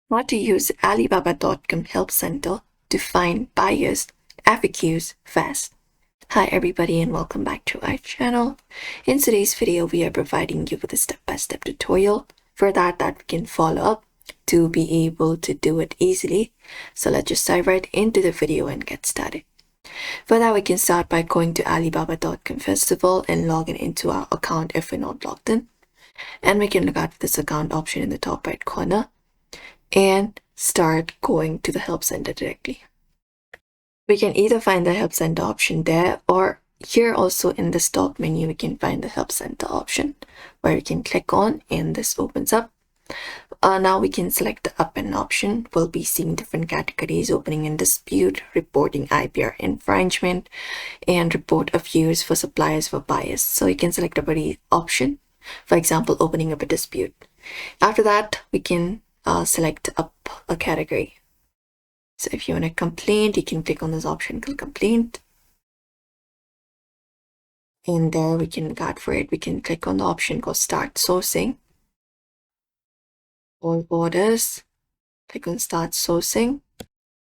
How to use Alibaba.com Help Center to find buyers FAQs fast. Hi everybody and welcome back to our channel. In today's video, we are providing you with a step-by-step tutorial for that we can follow up to be able to do it easily. So let's just dive right into the video and get started. For that, we can start by going to Alibaba.com first of all and logging into our account if we're not logged in. And we can look at this account option in the top right corner and start going to the Help Center directly. We can either find the Help Center option there, or here also in the stop menu we can find the Help Center option where we can click on and this opens up. Now we can select the up and option. We'll be seeing different categories: opening in dispute, reporting IPR infringement, and report of use for suppliers for buyers. So you can select a option, for example opening up a dispute. After that we can select up a category. So if you want a complaint, you can click on this option called complaint, and there we can guard for it. We can click on the option called start sourcing. All orders, click on start sourcing,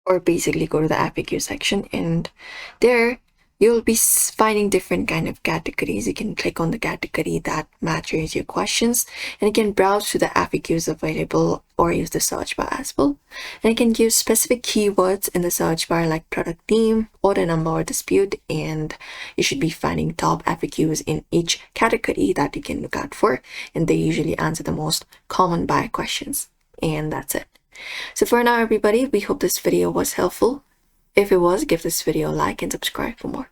or basically go to the FAQ section, and there you'll be finding different kind of categories. You can click on the category that matches your questions, and you can browse to the FAQs available or use the search bar as well. And you can use specific keywords in the search bar like product name, order number, or dispute, and you should be finding top FAQs in each category that you can look out for, and they usually answer the most common buyer questions. And that's it. So for now everybody, we hope this video was helpful. If it was, give this video a like and subscribe for more.